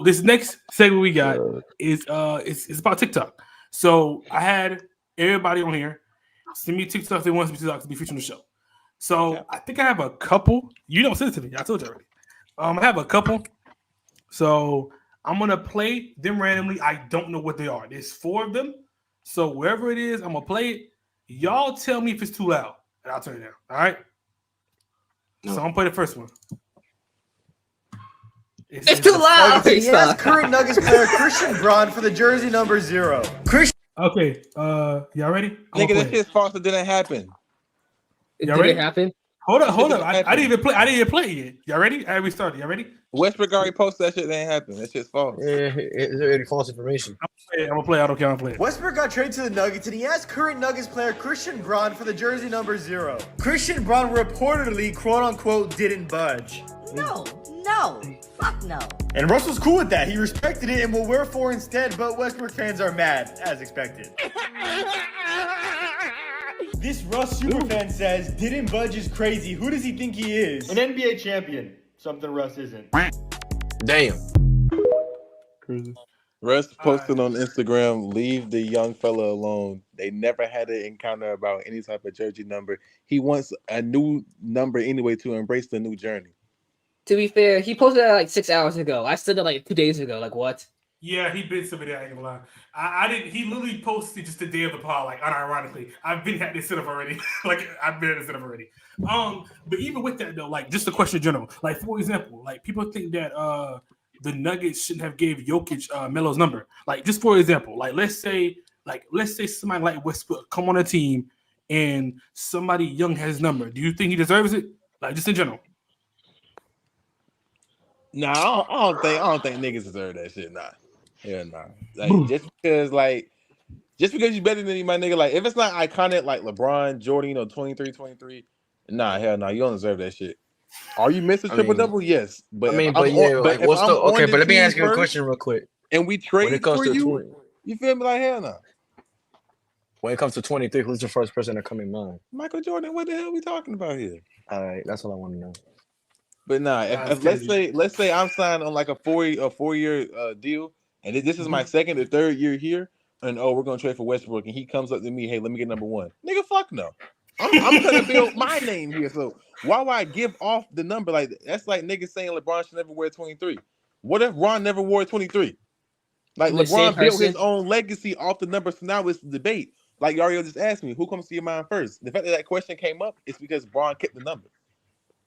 this next segment we got is it's about TikTok. So I had everybody on here send me TikTok they want me to be featured on the show. So I think I have a couple. You don't send it to me. I told you already. I have a couple. So I'm gonna play them randomly. I don't know what they are. There's 4 of them. So wherever it is, I'm gonna play it. Y'all tell me if it's too loud, and I'll turn it down. All right. So I'm gonna play the first one. It's too loud. Yes, current Nuggets player Christian Braun for the jersey number 0. Okay, y'all ready? Nigga, that shit's false. It didn't happen. Y'all Did ready? it happen? Hold up. I didn't even play it yet. Y'all ready? I restarted. Y'all ready? Westbrook already posted that shit. That ain't happen. That shit's false. Yeah, it's already false information. I'm gonna play. I don't care. I'm playing. Westbrook got traded to the Nuggets, and he asked current Nuggets player Christian Braun for the jersey number 0. Christian Braun reportedly, quote unquote, didn't budge. No, fuck no. And Russell's cool with that. He respected it and will wear 4 instead, but Westbrook fans are mad, as expected. This Russ superfan says, didn't budge is crazy. Who does he think he is? An NBA champion. Something Russ isn't. Damn. Russ posted on Instagram, leave the young fella alone. They never had an encounter about any type of jersey number. He wants a new number anyway to embrace the new journey. To be fair, he posted that like 6 hours ago. I said that like 2 days ago. Like what? Yeah, he been somebody. I ain't gonna lie. I didn't. He literally posted just the day of the pod, like unironically. I've been had this set up already. Like I've been had this set up already. But even with that though, like just a question in general. Like for example, like people think that the Nuggets shouldn't have gave Jokic Melo's number. Like just for example, like let's say somebody like Westbrook come on a team and somebody young has his number. Do you think he deserves it? Like just in general. Nah, I don't think niggas deserve that shit. Nah. Yeah, nah. Like just because you're better than me, my nigga. Like if it's not iconic like LeBron, Jordan, 23, nah, hell no, you don't deserve that shit. Are you missing triple double? Yes, but but let me ask you a question real quick. And we trade for you. 20, you feel me? Like hell no. When it comes to 23, who's the first person to come in mind? Michael Jordan. What the hell are we talking about here? All right, that's all I want to know. But nah, if let's say I'm signed on like a 4-year deal, and this is my second or third year here, and we're gonna trade for Westbrook, and he comes up to me, hey, let me get number 1. Nigga, fuck no. I'm gonna build my name here. So why would I give off the number? Like that's like niggas saying LeBron should never wear 23. What if Ron never wore 23? Like LeBron built his own legacy off the number, so now it's the debate. Like Yario just asked me, who comes to your mind first? The fact that question came up is because Braun kept the number.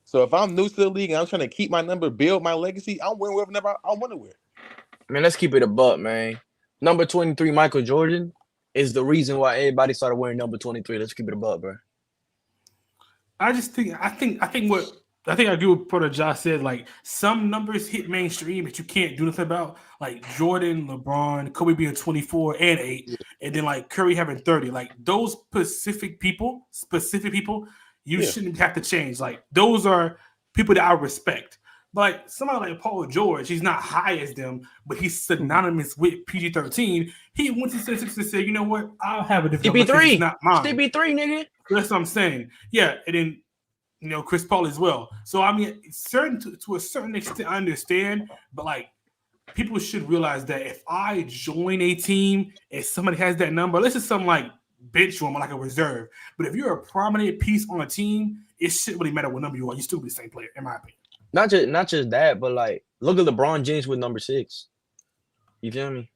So if I'm new to the league and I'm trying to keep my number, build my legacy, I'm wearing whatever number I want to wear. Man, let's keep it a buck, man. Number 23, Michael Jordan, is the reason why everybody started wearing number 23. Let's keep it a buck, bro. I think I agree with what Josh said. Like some numbers hit mainstream that you can't do nothing about. Like Jordan, LeBron, Kobe being 24 and 8, and then like Curry having 30. Like those specific people, you shouldn't have to change. Like those are people that I respect. But like somebody like Paul George, he's not high as them, but he's synonymous with PG-13. He went to 6 and said, you know what? I'll have a different number. It's not mine. CP3, nigga. That's what I'm saying. Yeah, and then Chris Paul as well. So I mean, to a certain extent, I understand, but like people should realize that if I join a team and somebody has that number, this is something like bench room, like a reserve. But if you're a prominent piece on a team, it shouldn't really matter what number you are. You still be the same player, in my opinion. Not just that, but like look at LeBron James with number 6. You feel me?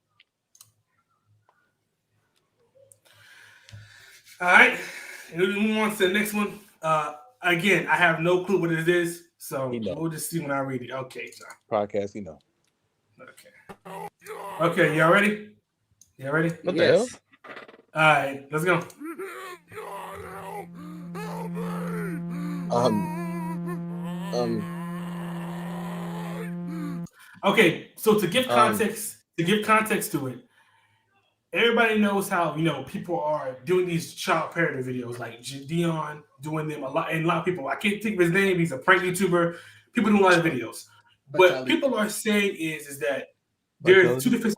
All right, and we move on to the next one. Again, I have no clue what it is, so we'll just see when I read it. Okay, John. Podcast, Okay, y'all ready? Y'all ready? What the hell? All right, let's go. Okay, so to give context to it, everybody knows how people are doing these child parody videos, like Dion doing them a lot, and a lot of people. I can't think of his name. He's a prank YouTuber. People do a lot of videos. What people are saying is that there's two different.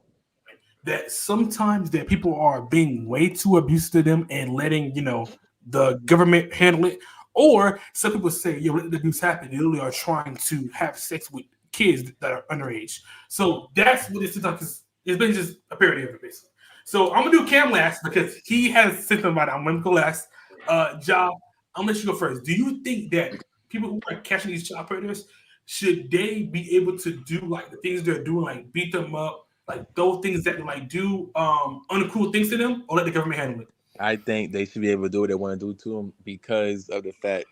That sometimes that people are being way too abusive to them and letting the government handle it, or some people say let the abuse happen. They literally are trying to have sex with kids that are underage. So that's what this TikTok is. It's been just a parody of it, basically. So I'm gonna do Cam last because he has said something about it. I'm gonna go last. Ja, I'm gonna let you go first. Do you think that people who are catching these child predators should they be able to do like the things they're doing, like beat them up, like those things that like do uncool things to them, or let the government handle it? I think they should be able to do what they want to do to them because of the fact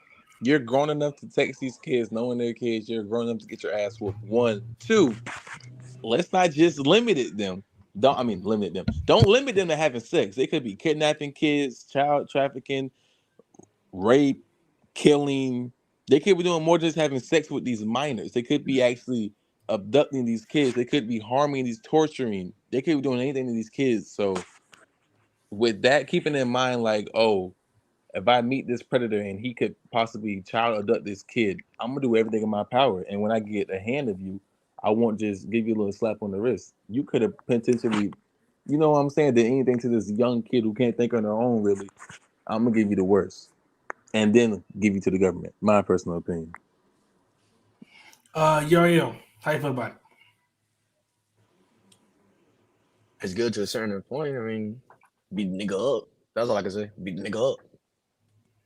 you're grown enough to text these kids, knowing they're kids. You're grown enough to get your ass whooped. 1, 2. Let's not just limit them. Limit them. Don't limit them to having sex. They could be kidnapping kids, child trafficking, rape, killing. They could be doing more than just having sex with these minors. They could be actually abducting these kids. They could be harming these, torturing. They could be doing anything to these kids. So with that, keeping in mind, like, oh, if I meet this predator and he could possibly child abduct this kid, I'm gonna do everything in my power. And when I get a hand of you, I won't just give you a little slap on the wrist. You could have potentially, you know what I'm saying, did anything to this young kid who can't think on their own, really. I'm gonna give you the worst. And then give you to the government. My personal opinion. Yo, how you feel about it? It's good to a certain point. I mean, beat the nigga up. That's all I can say. Beat the nigga up.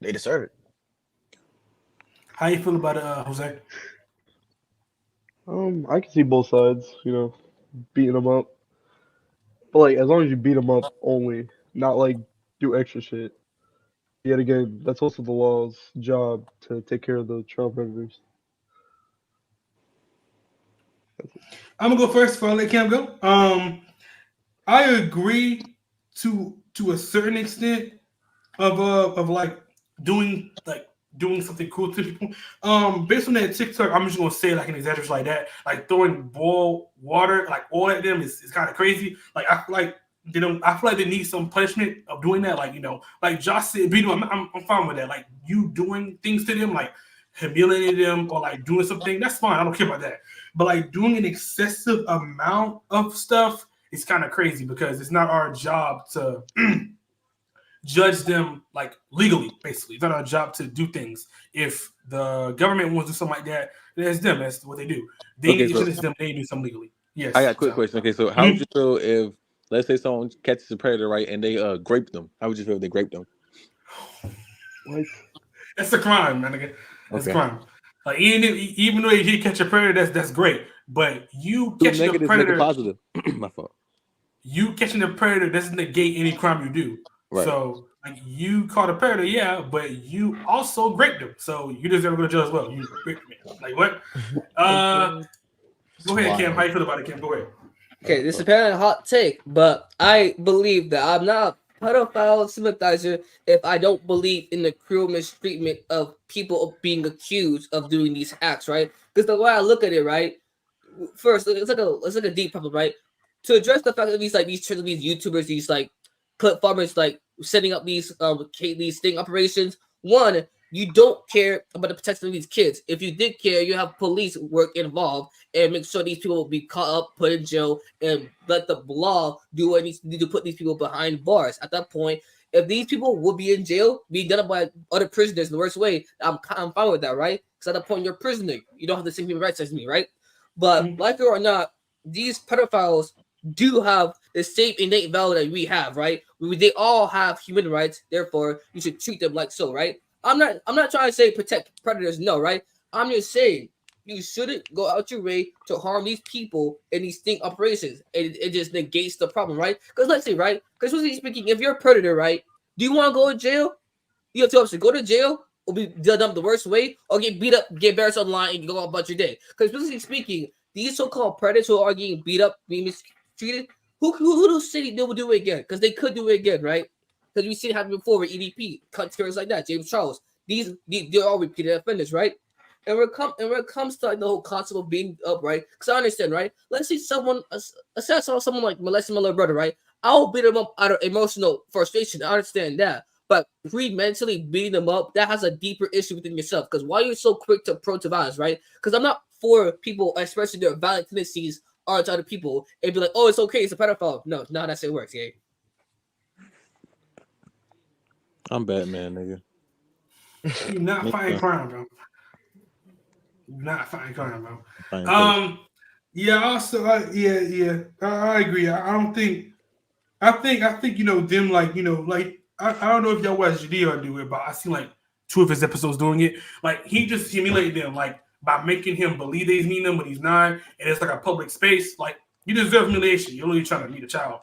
They deserve it. How you feel about it, Jose? I can see both sides, beating them up. But like, as long as you beat them up only, not like do extra shit. Yet again, that's also the law's job to take care of the child predators. I'm gonna go first before I let Cam go. I agree to a certain extent of like doing something cool to people. Based on that TikTok, I'm just gonna say like an exaggeration like that, like throwing boiled water, like oil at them is kind of crazy. Like I feel like I feel like they need some punishment of doing that. Like like Josh said, Pedo, I'm fine with that. Like you doing things to them, like humiliating them or like doing something, that's fine. I don't care about that. But like doing an excessive amount of stuff is kind of crazy because it's not our job to judge them like legally, basically. It's not our job to do things. If the government wants to do something like that, that's them. That's what they do. Okay, so It's them. They do something legally. Yes. I got a quick question. Okay, so how would you feel if, let's say, someone catches a predator, right, and they grape them? How would you feel if they grape them? What? That's a crime, man. That's Okay. a crime. Like even though you catch a predator, that's great. But you catching a Negative, predator, positive. My fault. you catching a predator doesn't negate any crime you do. Right. So like you caught a predator, yeah, but you also raped him, so you deserve to go to jail as well. You raped me. Like what? Go ahead, Cam. How you feel about it, Cam? Go ahead. Okay, this is apparently a hot take, but I believe that I'm not a pedophile sympathizer if I don't believe in the cruel mistreatment of people being accused of doing these acts, right? Because the way I look at it, right, first it's like a deep problem, right? To address the fact that these YouTubers, these like clip farmers, like setting up these sting operations. One, you don't care about the protection of these kids. If you did care, you have police work involved and make sure these people will be caught up, put in jail, and let the law do what it needs to do to put these people behind bars. At that point, if these people will be in jail, being done by other prisoners in the worst way, I'm fine with that, right? Because at that point, you're a prisoner. You don't have the same human rights as me, right? But like it or not, these pedophiles do have the same innate value that we have, right? They all have human rights, therefore you should treat them like so, right? I'm not trying to say protect predators, no, right? I'm just saying you shouldn't go out your way to harm these people in these sting operations. It just negates the problem, right? Because let's say, right? Because speaking, if you're a predator, right? Do you want to go to jail? You have two options: go to jail or be done the worst way, or get beat up, get embarrassed online, and go about your day. Because basically speaking, these so-called predators who are getting beat up, being mistreated, who do say they will do it again? Because they could do it again, right? Because we've seen it happen before with EDP, conspirators like that, James Charles. They're all repeated offenders, right? And when it comes to like the whole concept of being up, right? Because I understand, right? Let's see someone assassinate someone like molesting my little brother, right? I'll beat them up out of emotional frustration. I understand that. But mentally beating them up, that has a deeper issue within yourself. Because why are you so quick to approach violence, right? Because I'm not for people expressing their violent tendencies to other people and be like, oh, it's okay, it's a pedophile. No, not that's how it works, yeah. I'm Batman, nigga. You're not fighting crime, bro. Not fine crime, bro. Fine, Yeah. Also, yeah. I agree. I don't think. I think them like I don't know if y'all watch GD or do it, but I seen like 2 of his episodes doing it. Like he just humiliated them like by making him believe that he's meeting them, but he's not, and it's like a public space. Like you deserve humiliation. You're only trying to meet a child.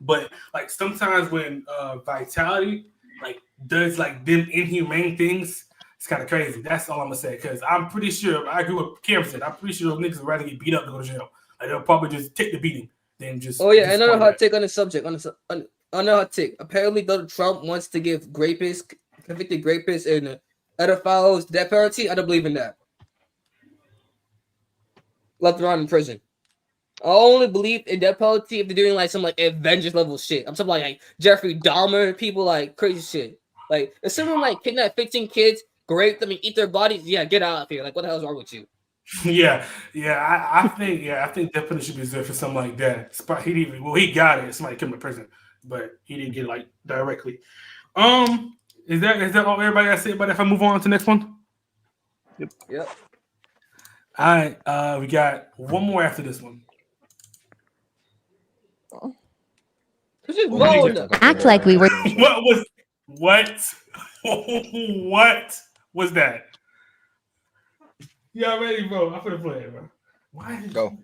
But like sometimes when Vitality like does like them inhumane things, it's kind of crazy. That's all I'm gonna say. Because I'm pretty sure I agree with Cam said. I'm pretty sure those niggas would rather get beat up than go to jail. Like they'll probably just take the beating than just. Oh yeah, another hot that. take on the subject. Another hot take. Apparently, Donald Trump wants to give convicted rapists, and pedophiles death penalty. I don't believe in that. Left around in prison. I only believe in death penalty if they're doing like some like Avengers level shit. I'm talking like Jeffrey Dahmer, people like crazy shit. Like if someone like kidnap 15 kids, rape them, and eat their bodies, yeah, get out of here. Like what the hell's wrong with you? Yeah. I think definitely should be reserved for something like that. He got it. Somebody came to prison, but he didn't get it like directly. Is that all everybody got to say about it? If I move on to the next one. Yep. All right. We got one more after this one. Act like we were. What was that? Y'all ready, bro? I'm gonna play it, bro. Why did Go.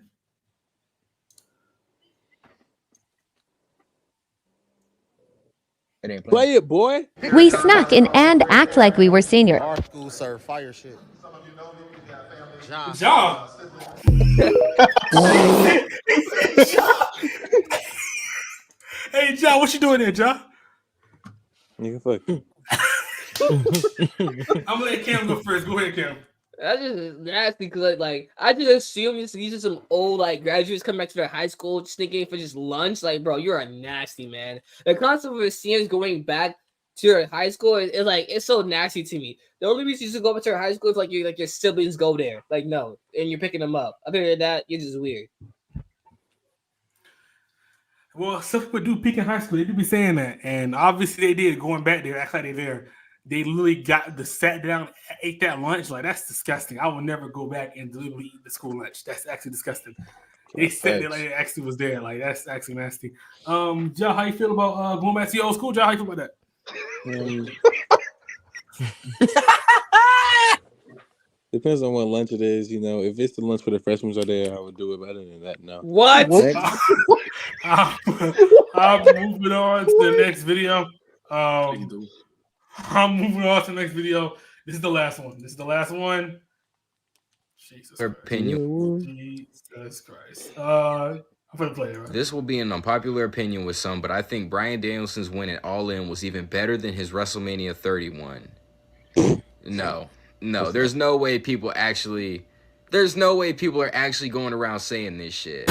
It ain't Play it, boy. We snuck in and act like we were senior. Our school serve fire shit. John. Hey, John, what you doing there, John? Nigga, fuck. I'm gonna let Cam go first. Go ahead, Cam. That's just nasty because like I just assume these are some old like graduates coming back to their high school sneaking for just lunch. Like, bro, you're a nasty man. The concept of a seniors going back to your high school is like it's so nasty to me. The only reason you should go back to your high school is like your siblings go there. Like no, and you're picking them up. Other than that, you're just weird. Well, some people do peak in high school. They do be saying that, and obviously they did. Going back there, act like they're there. They literally sat down, ate that lunch. Like that's disgusting. I will never go back and deliberately eat the school lunch. That's actually disgusting. They sat there like they actually was there. Like that's actually nasty. Ja, how you feel about going back to your old school? Ja, how you feel about that? Depends on what lunch it is. You know, if it's the lunch where the freshmen are there, I would do it. But other than that, no. What? I'm moving on to the next video. I'm moving on to the next video. This is the last one. Jesus Christ. I'm gonna play it. Right? This will be an unpopular opinion with some, but I think Bryan Danielson's win at All In was even better than his WrestleMania 31. No, there's no way people are actually going around saying this shit.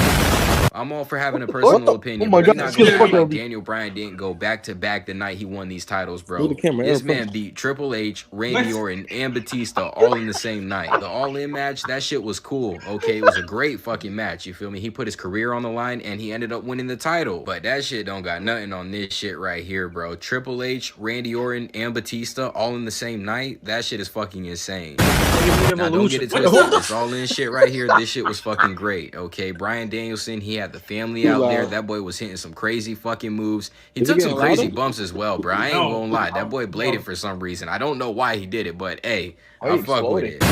I'm all for having a personal opinion, but you're not gonna act like Daniel Bryan didn't go back to back the night he won these titles, bro. This man beat Triple H, Randy Orton, and Batista all in the same night. The All In match, that shit was cool. Okay, it was a great fucking match. You feel me? He put his career on the line and he ended up winning the title. But that shit don't got nothing on this shit right here, bro. Triple H, Randy Orton, and Batista all in the same night. That shit is fucking insane. Now don't get it twisted. This All In shit right here. This shit was fucking great. Okay, Bryan Danielson, he had the family out there. That boy was hitting some crazy fucking moves. He took some crazy bumps as well, bro. I ain't gonna lie. That boy bladed for some reason. I don't know why he did it, but hey, I fuck with it.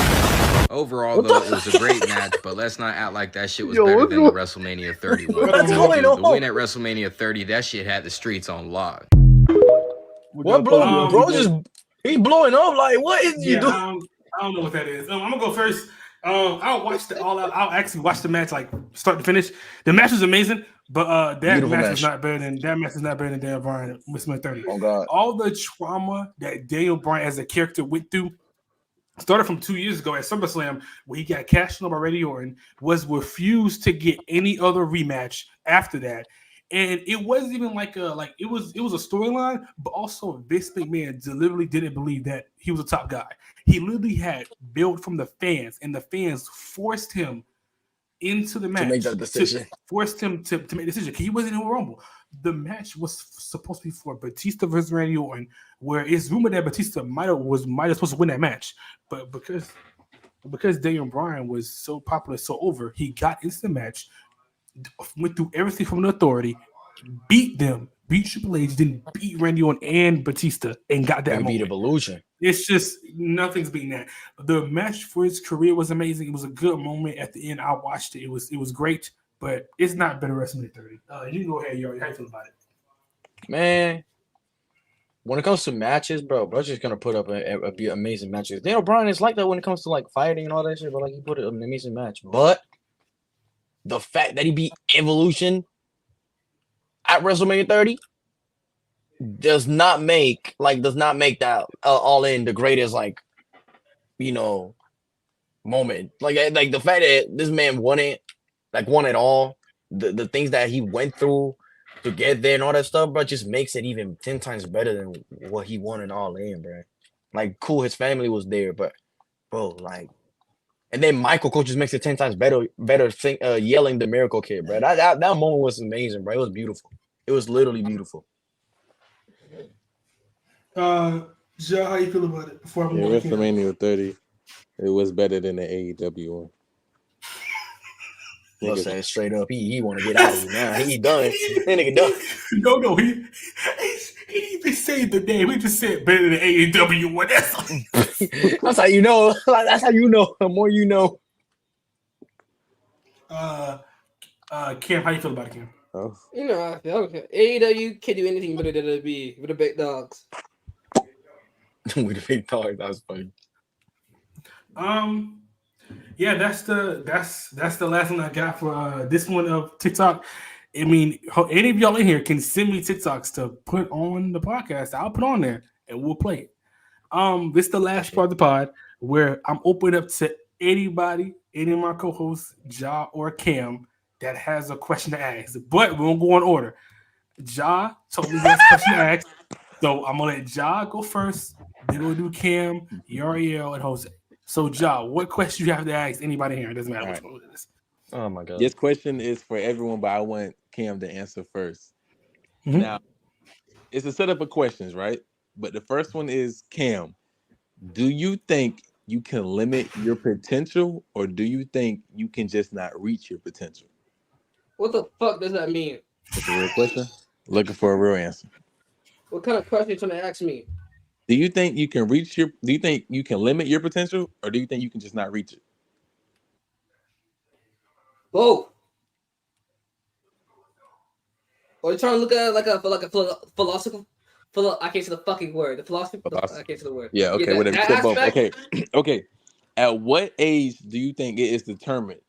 Overall, though, it was a great match, but let's not act like that shit was better than the WrestleMania 30 one. The win at WrestleMania 30, that shit had the streets on lock. What bro? Just he blowing up like what is you doing? I don't know what that is. I'm gonna go first. I'll watch the All Out. I'll actually watch the match like start to finish. The match was amazing, but that match is not better than Daniel Bryan at WrestleMania 30. Oh God! All the trauma that Daniel Bryan as a character went through started from 2 years ago at SummerSlam, where he got cashed in by Randy Orton, was refused to get any other rematch after that. And it wasn't even it was a storyline, but also Vince McMahon deliberately didn't believe that he was a top guy. He literally had built from the fans, and the fans forced him into the match to make that decision. Forced him to make a decision. He wasn't in the Rumble. The match was supposed to be for Batista versus Randy Orton, where it's rumored that Batista might have supposed to win that match, but because because Daniel Bryan was so popular, so over, he got into the match, went through everything from the Authority, beat them, beat Triple H, then beat Randy Orton and Batista, and got that Maybe beat moment. Evolution. It's just nothing's beating that. The match for his career was amazing. It was a good moment at the end. I watched it. It was great, but it's not better WrestleMania 30. You can go ahead, Yori. How you feel about it? Man, when it comes to matches, bro's just gonna put up a amazing matches. Daniel Bryan is like that when it comes to like fighting and all that shit, but like he put up an amazing match. But the fact that he beat Evolution at WrestleMania 30 does not make that All In the greatest moment. Like the fact that this man won it all, the things that he went through to get there and all that stuff, bro, just makes it even 10 times better than what he won in All In, bro. Like, cool, his family was there, but bro, like, and then Michael Cole just makes it 10 times better yelling the Miracle Kid, bro. That moment was amazing, bro. It was beautiful. It was literally beautiful. Ja, how you feel about it? Before I move on, WrestleMania 30, it was better than the AEW one. I'll say straight up, he want to get out of here now. He done. That nigga done. No, he even said the name. He just said better than AEW one. That's how you know. That's how you know. The more you know. Cam, how you feel about it, Cam? Oh. You know how I feel. Okay. AEW can't do anything better than WWE with the big dogs. With the big dogs, that was funny. Yeah, that's the last one I got for this one of TikTok. I mean, any of y'all in here can send me TikToks to put on the podcast. I'll put on there and we'll play it. This is the last part of the pod where I'm open up to anybody, any of my co-hosts, Ja or Cam, that has a question to ask. But we won't go in order. Ja told me he has a question to ask, so I'm gonna let Ja go first. Then we'll do Cam, Yariel, and Jose. So, Ja, what question you have to ask anybody here? It doesn't matter which one it is. Oh my god. This question is for everyone, but I want Cam to answer first. Mm-hmm. Now, it's a setup of questions, right? But the first one is, Cam, do you think you can limit your potential, or do you think you can just not reach your potential? What the fuck does that mean? That's a real question. Looking for a real answer. What kind of question are you trying to ask me? Do you think you can do you think you can limit your potential, or do you think you can just not reach it? Both. Or you trying to look at it like a philosophical? I can't say the fucking word. The philosophy. I can't say the word. Yeah. Okay. Whatever. Both. Okay. Okay. At what age do you think it is determined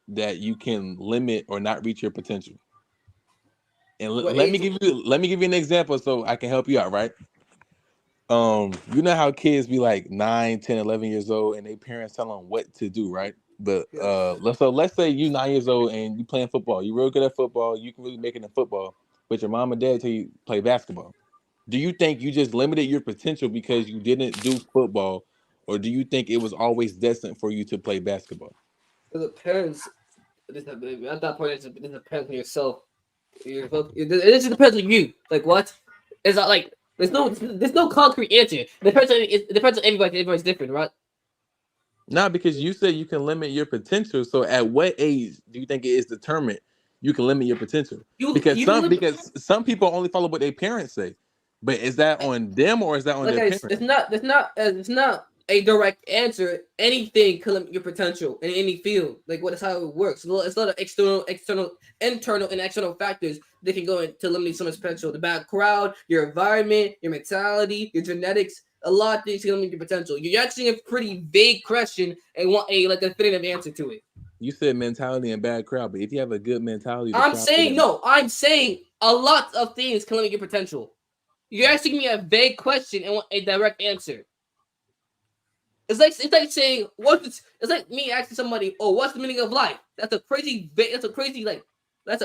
that you can limit or not reach your potential? And let me give you an example so I can help you out, right? You know how kids be like 9, 10, 11 years old and their parents tell them what to do, right? But let's say you 9 years old and you playing football. You're real good at football. You can really make it in football, but your mom and dad tell you play basketball. Do you think you just limited your potential because you didn't do football, or do you think it was always destined for you to play basketball? It depends. At that point, it depends on yourself. It just depends on you. Like what? It's not like there's no concrete answer. It depends on everybody. Everybody's different, right? No, because you said you can limit your potential. So at what age do you think it is determined you can limit your potential? Because some people only follow what their parents say. But is that on them or is that on their parents? It's not a direct answer. Anything can limit your potential in any field. Like what is how it works. It's a lot of internal, and external factors that can go into limiting someone's potential. The bad crowd, your environment, your mentality, your genetics. A lot of things can limit your potential. You're asking a pretty vague question and want a definitive answer to it. You said mentality and bad crowd, but if you have a good mentality, I'm saying a lot of things can limit your potential. You're asking me a vague question and want a direct answer. It's like saying it's like me asking somebody, "Oh, what's the meaning of life?" That's a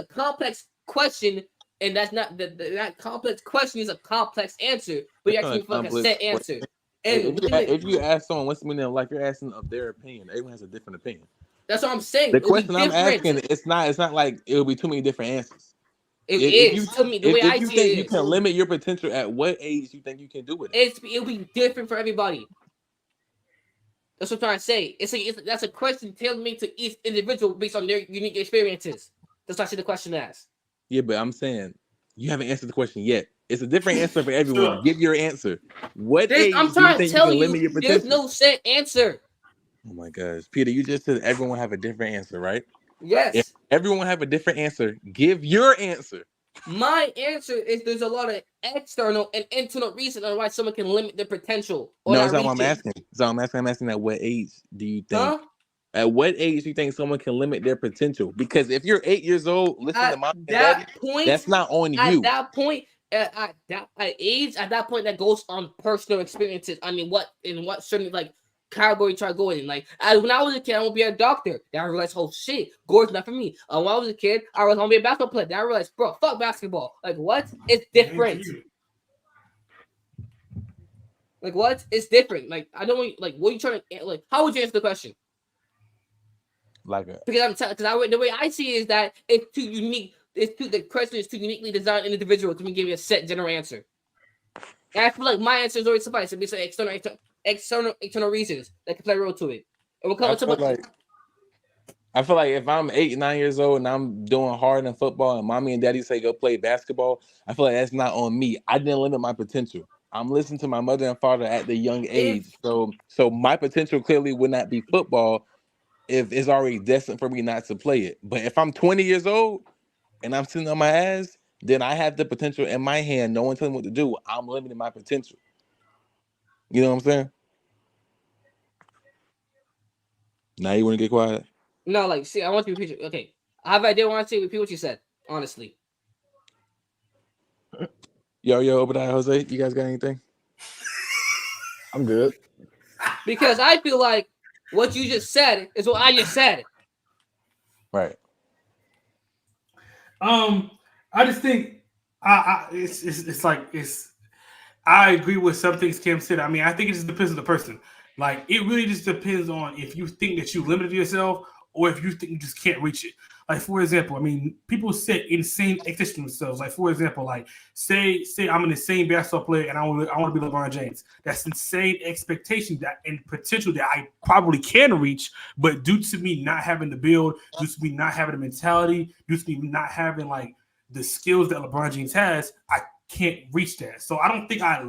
complex question, and that's not that complex question is a complex answer. But you're asking for a set answer. And if you ask someone what's the meaning of life, you're asking of their opinion. Everyone has a different opinion. That's what I'm saying. The question I'm asking, it's not like it'll be too many different answers. If you think you can limit your potential, at what age you think you can do it? It'll be different for everybody. That's what I'm trying to say. That's a question tailor-made to each individual based on their unique experiences. That's what I see the question as. Yeah, but I'm saying you haven't answered the question yet. It's a different answer for everyone. Sure. Give your answer. What age I'm do you trying to think you tell can you, limit your there's potential? no set answer. Oh my gosh, Peter, you just said everyone have a different answer, right? Yes. If everyone have a different answer, give your answer. My answer is there's a lot of external and internal reasons on why someone can limit their potential. No, that's not what I'm asking. So I'm asking at what age do you think? Huh? At what age do you think someone can limit their potential? Because if you're 8 years old, listen to mom and daddy, that's not on you. At that point, at that point, that goes on personal experiences. I mean, what certain like category try to go in. Like, when I was a kid, I want to be a doctor. Then I realized, oh shit, Gore's not for me. When I was a kid, I was want to be a basketball player. Then I realized, bro, fuck basketball. Like, what? It's different. Like, what? It's different. Like, I don't want, like, what are you trying to, like, how would you answer the question? Because the way I see it is that it's too unique. The question is too uniquely designed individual to me give you a set general answer. And I feel like my answer is already suffice. It's external reasons that can play a role to it. And we'll come I feel like if I'm 8, 9 years old and I'm doing hard in football and mommy and daddy say go play basketball, I feel like that's not on me. I didn't limit my potential. I'm listening to my mother and father at the young age. So my potential clearly would not be football if it's already destined for me not to play it. But if I'm 20 years old and I'm sitting on my ass, then I have the potential in my hand. No one telling me what to do. I'm limiting my potential. You know what I'm saying? Now you want to get quiet? No, like, see, I want you to repeat it. Okay. I did want to say repeat what you said, honestly. Yo, Obadiah, Jose, you guys got anything? I'm good. Because I feel like what you just said is what I just said. Right. I just think it's like I agree with some things Kim said. I mean, I think it just depends on the person. Like, it really just depends on if you think that you limited yourself or if you think you just can't reach it. Like, for example, I mean, people set insane expectations themselves. Like, for example, like say I'm an insane basketball player and I want to be LeBron James. That's insane expectation that and potential that I probably can reach, but due to me not having the build, due to me not having the mentality, due to me not having like the skills that LeBron James has, I can't reach that. So I don't think I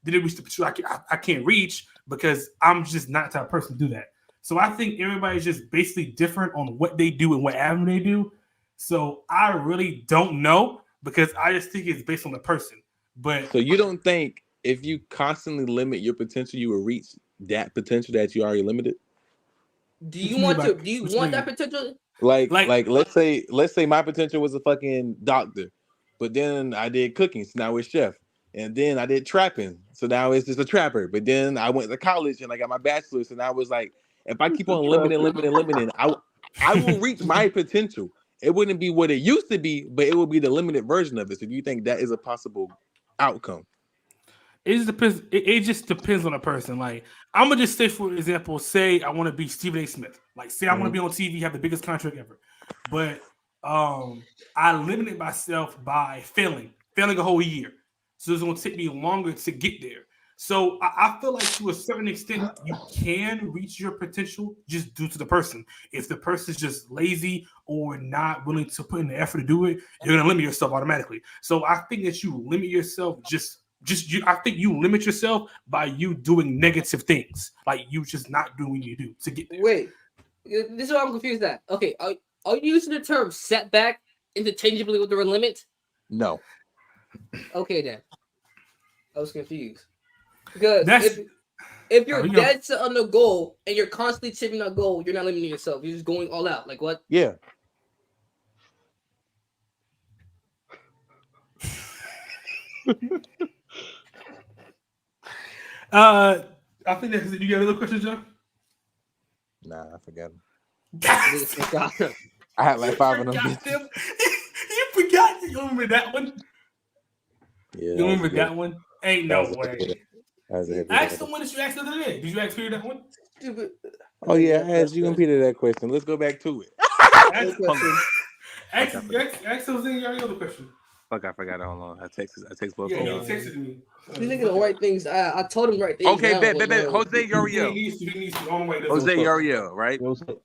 didn't reach the potential I can't reach because I'm just not the type of person to do that. So I think everybody's just basically different on what they do and what avenue they do. So I really don't know because I just think it's based on the person. But so you don't think if you constantly limit your potential, you will reach that potential that you already limited? Do you want that potential? Like let's say my potential was a fucking doctor, but then I did cooking, so now it's chef. And then I did trapping, so now it's just a trapper. But then I went to college and I got my bachelor's, and I was like, if I keep on limiting, I will reach my potential. It wouldn't be what it used to be, but it would be the limited version of it. So do you think that is a possible outcome? It just depends. It just depends on the person. Like, I'm gonna just say, for example, say I want to be Stephen A. Smith. Like, say I want to be on TV, have the biggest contract ever, but I limited myself by failing a whole year. So it's gonna take me longer to get there. So I feel like to a certain extent you can reach your potential just due to the person. If the person's just lazy or not willing to put in the effort to do it, you're gonna limit yourself automatically. So I think that you limit yourself I think you limit yourself by you doing negative things, like you just not doing what you do to get there. Wait, this is what I'm confused at. Okay, are you using the term setback interchangeably with the word limit? No. Okay, then. I was confused. Because if you're dead set on the goal and you're constantly achieving that goal, you're not limiting yourself. You're just going all out. Like what? Yeah. I think that's it. You got another question, John? Nah, I forgot him. I had like 5 of them. You forgot. You remember that one? Yeah. You remember that one? Ain't no way. Ask the one that you asked the other day. Did you ask Peter that one? Oh yeah, I asked you and Peter that question. Let's go back to it. Ask Jose any other question. Fuck, I forgot it. Hold on. I text both Yeah, of he y'all. texted me. He's thinking the right things. I told him right things. Okay, now, bet. but no. Jose Uriel. He needs to. On the way. Jose Uriel, right? Yo, what's up?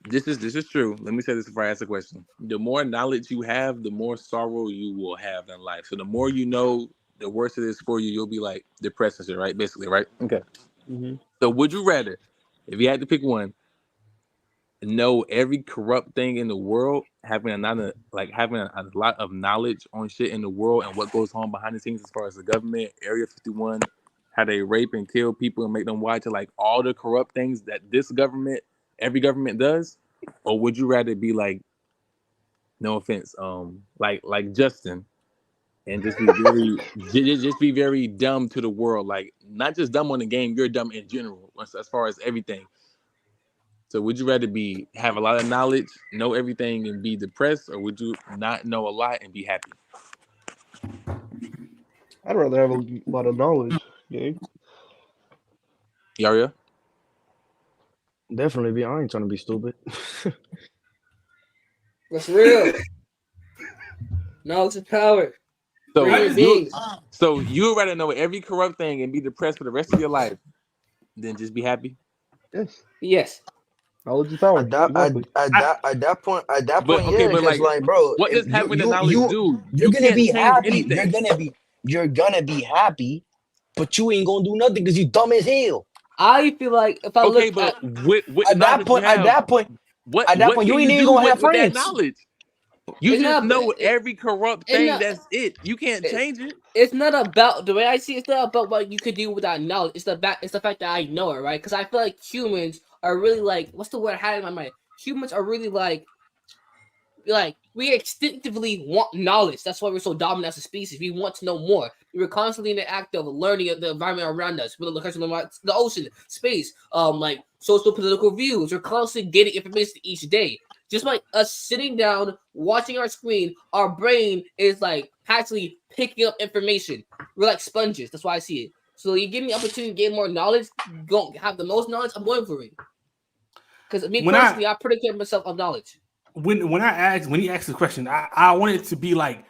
This is true. Let me say this before I ask the question. The more knowledge you have, the more sorrow you will have in life. So the more you know, the worse it is for you. You'll be like depressed and shit, right? Basically, right? Okay. Mm-hmm. So would you rather, if you had to pick one, know every corrupt thing in the world, having a lot of knowledge on shit in the world and what goes on behind the scenes as far as the government, Area 51, how they rape and kill people and make them watch, like all the corrupt things that every government does? Or would you rather be like, no offense, like Justin, and just be very just be very dumb to the world, like not just dumb on the game, you're dumb in general as far as everything. So would you rather have a lot of knowledge, know everything, and be depressed, or would you not know a lot and be happy? I'd rather have a lot of knowledge. Yeah. Yaria? Definitely be. I ain't trying to be stupid. That's real. Knowledge is power. So you would rather know every corrupt thing and be depressed for the rest of your life than just be happy? Yes. Yes. Knowledge is power. At that point, yeah, because like, bro, what does having the knowledge do? You're gonna be happy. You're gonna be happy, but you ain't gonna do nothing because you dumb as hell. I feel like if I look at that point, you ain't even gonna have friends. That knowledge. You just know every corrupt thing. That's it. You can't change it. It's not about the way I see it. It's not about what you could do without knowledge. It's the fact that I know it, right? Because I feel like humans are really like, what's the word I had in my mind? Humans are really like we instinctively want knowledge. That's why we're so dominant as a species. We want to know more. We're constantly in the act of learning the environment around us. We're looking at the ocean, space, like social political views. We're constantly getting information each day. Just like us sitting down, watching our screen, our brain is like actually picking up information. We're like sponges. That's why I see it. So you give me the opportunity to gain more knowledge, go have the most knowledge, I'm going for it. Because me personally, I predicate myself on knowledge. When he asked the question, I want it to be like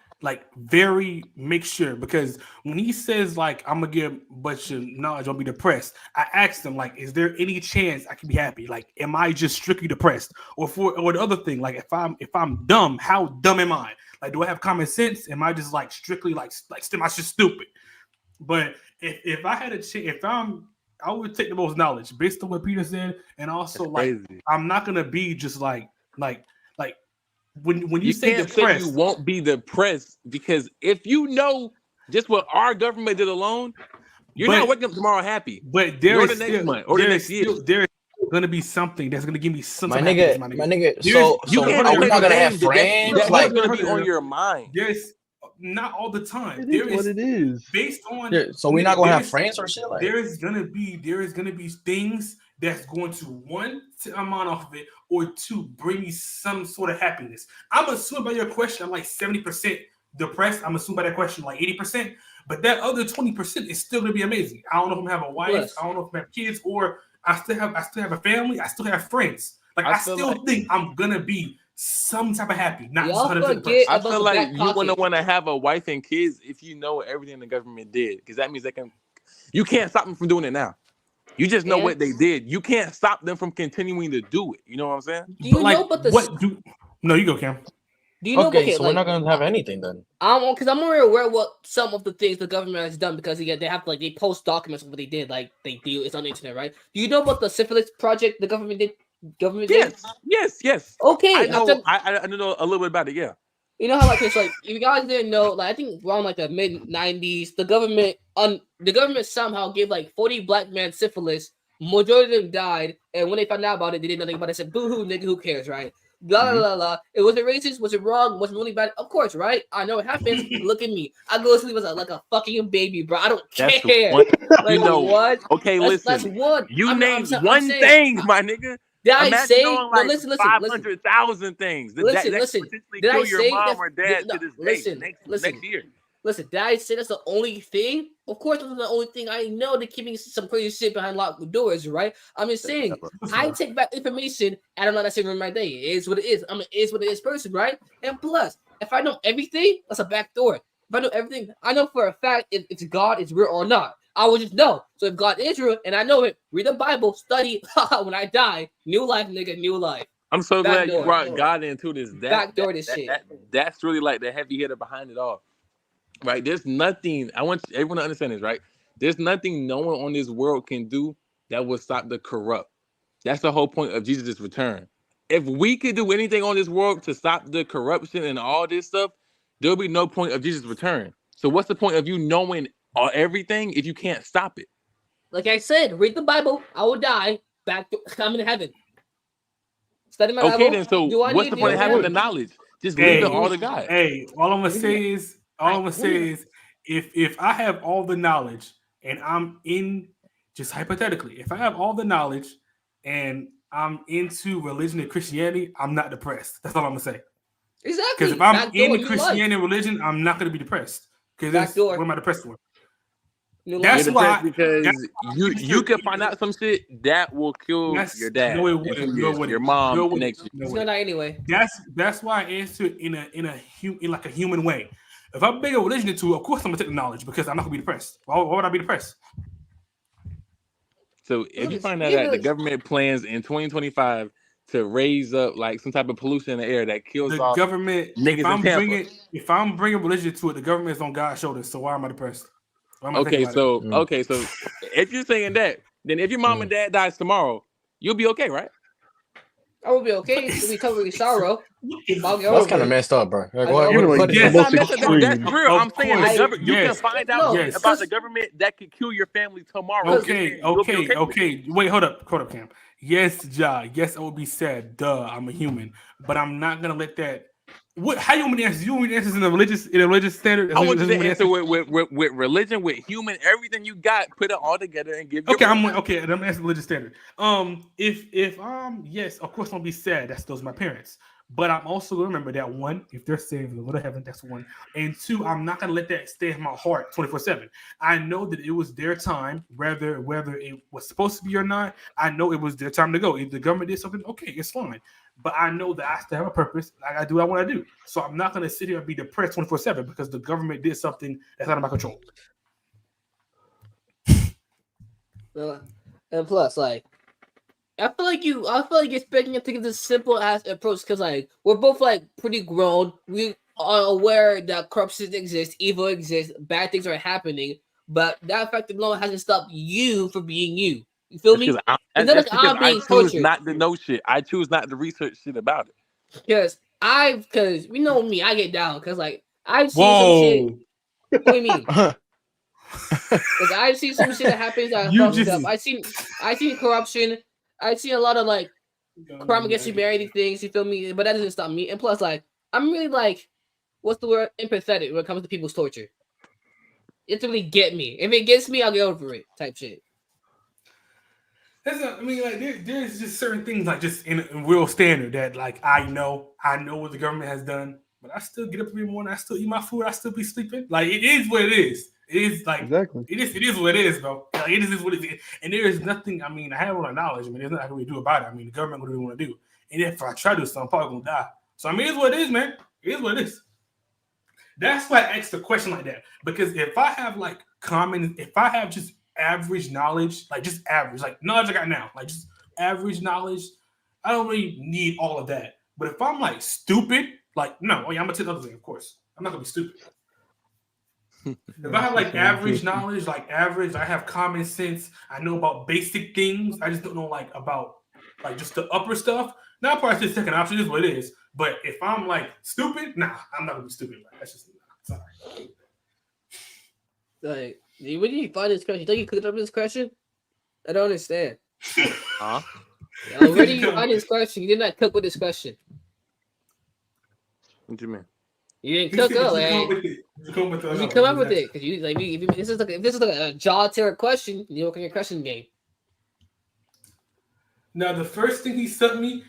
very make sure, because when he says like I'm gonna get a bunch of knowledge, I'll be depressed, I asked him like, is there any chance I can be happy? Like, am I just strictly depressed? Or the other thing, like if I'm dumb, how dumb am I? Like, do I have common sense? Am I just like strictly like am I just stupid? But if I had a chance, I would take the most knowledge based on what Peter said, and also I'm not gonna be just like when you say can't depressed, say you won't be depressed, because if you know just what our government did alone, you're not waking up tomorrow happy. But there is the next month or the next year. There is going to be something that's going to give me some my nigga. So we're not gonna have friends. That's like going to be on your mind. There's not all the time. It is what it is. Based on so we're not gonna have friends or shit. Like, there is gonna be things that's going to, one, take my mind off of it, or two, bring me some sort of happiness. I'm assuming by your question, I'm like 70% depressed. I'm assuming by that question, like 80%. But that other 20% is still gonna be amazing. I don't know if I'm gonna have a wife. Yes. I don't know if I have kids, or I still have a family. I still have friends. Like I still think I'm gonna be some type of happy. Not 100%. I feel like you want to have a wife and kids if you know everything the government did, because that means you can't stop them from doing it now. You just know what they did. You can't stop them from continuing to do it. You know what I'm saying? Do you know about the No, you go, Cam. Do you know? Okay, so we're not gonna have anything then. Because I'm more aware of what some of the things the government has done, because they have to, like, they post documents of what they did, like they do. It's on the internet, right? Do you know about the syphilis project the government did? Yes. Okay, I know. I know a little bit about it. Yeah. You know how, like, it's like, if you guys didn't know, like, I think around like the mid 90s, the government somehow gave like 40 black men syphilis. Majority of them died, and when they found out about it, they didn't know anything about it. They said, "Boo hoo, nigga, who cares?" Right? Blah blah blah. It was it racist? Was it wrong? Was it really bad? Of course, right? I know it happens. Look at me. I go to sleep like a fucking baby, bro. I don't care. Like, you know what? Okay, listen. That's one. You named one thing, my nigga. Did I say? Like listen. 500,000 things. Listen. Did I say your mom or dad to this day next year? Listen, did I say that's the only thing? Of course, that's the only thing I know. They're keeping some crazy shit behind locked doors, right? I'm just saying, I take back information. I don't know that shit in my day. It is what it is. I'm an is what it is person, right? And plus, if I know everything, that's a back door. If I know everything, I know for a fact if God is real or not. I will just know. So if God is real and I know it, read the Bible, study. When I die, new life, nigga, new life. I'm so glad you Backdoor. brought God into this. Backdoor this shit. That's really like the heavy hitter behind it all. Right? There's nothing, I want everyone to understand this, right? There's nothing no one on this world can do that will stop the corrupt. That's the whole point of Jesus' return. If we could do anything on this world to stop the corruption and all this stuff, there'll be no point of Jesus' return. So what's the point of you knowing everything if you can't stop it? Like I said, read the Bible. I will die. I'm in heaven. Study my Bible. Then so what's the point of having the knowledge? Just leave it all to God. Hey, all I'm gonna say is, if I have all the knowledge and I'm in, just hypothetically, if I have all the knowledge and I'm into religion and Christianity, I'm not depressed. That's all I'm gonna say. Exactly. Because if I'm in Christianity and religion, I'm not gonna be depressed. Because what am I depressed for? That's why, because you can find out some shit that will kill your dad, no, it wouldn't, your mom next year. It's not anyway. That's why I answered in a human way. If I bring a religion into it, of course I'm gonna take the knowledge because I'm not gonna be depressed. Why would I be depressed? So if you find out that the government plans in 2025 to raise up like some type of pollution in the air that kills the off government, niggas if I'm bringing religion to it, the government is on God's shoulders. So why am I depressed? Okay, so if you're saying that, then if your mom and dad dies tomorrow, you'll be okay, right? I will be okay. It'll be covering sorrow. That's kind of messed up, bro. Like, that's real. I'm saying the government. You can find out about the government that could kill your family tomorrow. Okay. Wait, hold up, Cam. Yes, Ja. Yes, it will be sad. Duh, I'm a human, but I'm not gonna let that. What? How you want me to answer? You want me to answer in a religious standard? I want you to answer with religion, with human, everything you got. Put it all together and give. Okay, I'm gonna answer religious standard. If yes, of course, I'll be sad. Those are my parents. But I'm also gonna remember that one, if they're saved in the Lord of heaven, that's one. And two, I'm not gonna let that stay in my heart 24/7. I know that it was their time, whether it was supposed to be or not. I know it was their time to go. If the government did something, okay, it's fine. But I know that I still have a purpose. I gotta do what I want to do. So I'm not gonna sit here and be depressed 24/7 because the government did something that's out of my control. And plus, like, I feel like you're expecting to take this simple ass approach because like we're both like pretty grown. We are aware that corruption exists, evil exists, bad things are happening, but that fact alone hasn't stopped you from being you. You feel me? It's not like I'm being tortured. Not to know shit. I choose not to research shit about it. Because you know me, I get down because like I've seen some shit. What do you mean? Like I've seen some shit that happens. I seen corruption. I've seen a lot of like crime against humanity things. You feel me? But that doesn't stop me. And plus, like I'm really like, what's the word? Empathetic when it comes to people's torture. It really get me. If it gets me, I'll get over it. Type shit. There's just certain things like just in real standard that like I know what the government has done, but I still get up every morning. I still eat my food. I still be sleeping. Like it is what it is. It is like exactly. It is what it is, bro. Like, it is what it is. And there is nothing. I mean, I have all the knowledge. I mean, there's nothing I can really do about it. I mean, the government will do what they want to do. And if I try to do something, I'm probably gonna die. So I mean, it is what it is, man. It is what it is. That's why I asked a question like that because if I have just average knowledge, like just average, like knowledge I got now, like just average knowledge, I don't really need all of that. But if I'm like stupid, like no, I'm gonna take another thing, of course. I'm not gonna be stupid. If I have like average knowledge, like average, I have common sense, I know about basic things, I just don't know like about like just the upper stuff. Now I'll probably just take an option, is what it is. But if I'm like stupid, nah, I'm not gonna be stupid. Like, that's just sorry. Like, when did you find this question? You think you cooked up this question? I don't understand. Huh? Where did you find this question? You did not cook with this question. What do you mean? You didn't cook up, man. You come up with it because you like if this is like a jaw terror question, you work on your question game. Now the first thing he sent me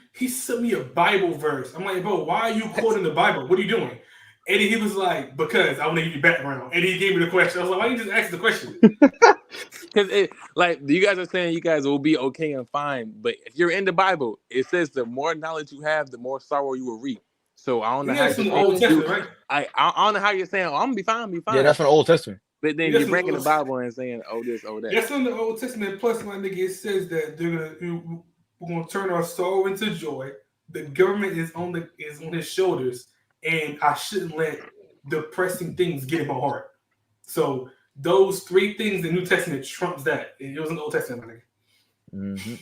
a Bible verse. I'm like, bro, why are you quoting the Bible? What are you doing? And he was like, because I want to give you background. And he gave me the question. I was like, why you just ask the question? Because like you guys are saying you guys will be okay and fine, but if you're in the Bible, it says the more knowledge you have, the more sorrow you will reap. So I don't know how That's from the Old Testament, right? I don't know how you're saying, oh, I'm gonna be fine, Yeah, that's from the Old Testament. But then you're breaking the Bible and saying, oh, this, oh, that. That's from the Old Testament. Plus, my nigga, it says that we're gonna turn our sorrow into joy. The government is on his shoulders, and I shouldn't let depressing things get in my heart. So those three things, the New Testament trumps that. It was in the Old Testament, my nigga. Mm-hmm.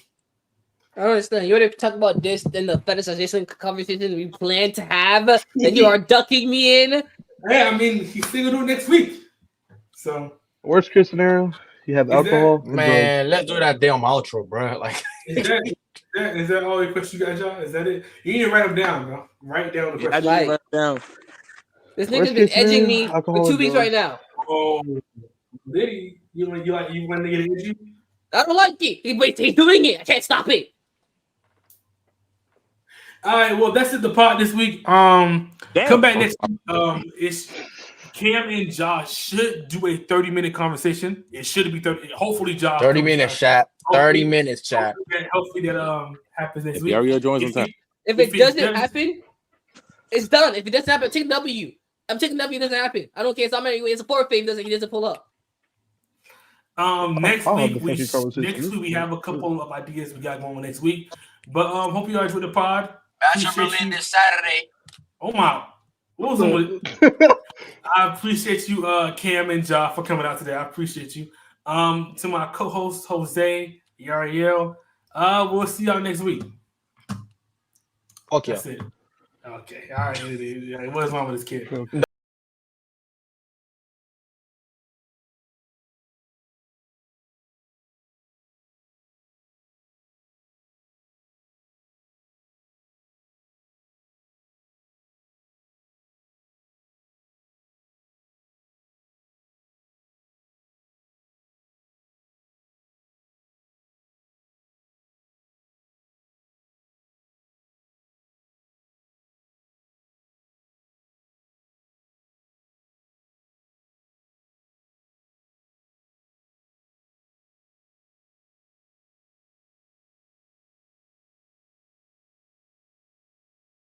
I don't understand. You already talk about this in the fetishization conversation we plan to have that you are ducking me in. Yeah, I mean, he's still gonna do it next week. So worst case scenario, you have alcohol. Man, let's do that damn outro, bro. Like, is that all the questions you got, y'all? Is that it? You need to write them down, bro. Write down the questions. I need to write them down. This nigga's been edging me for 2 weeks right now. Oh, Liddy, you want nigga to edge you? I don't like it. He's doing it. I can't stop it. All right, well, that's it. The pod this week. Come back next week. It's Cam and Josh should do a 30-minute conversation. It should be 30. Hopefully, Josh. 30 minutes, chat. 30 minutes, chat. Hopefully that happens next week. Ariel joins on time. If it doesn't happen, it's done. If it doesn't happen, take W. I'm taking W. It doesn't happen. I don't care. It's a forfeit. He doesn't pull up. Next week we have a couple of ideas we got going next week. But hope you all enjoyed the pod. Bachelor Berlin this Saturday. Oh my! What was on with it? I appreciate you, Cam and Ja, for coming out today. I appreciate you. To my co-host Jose, Yariel. We'll see y'all next week. Okay. That's it. Okay. All right. What is wrong with this kid?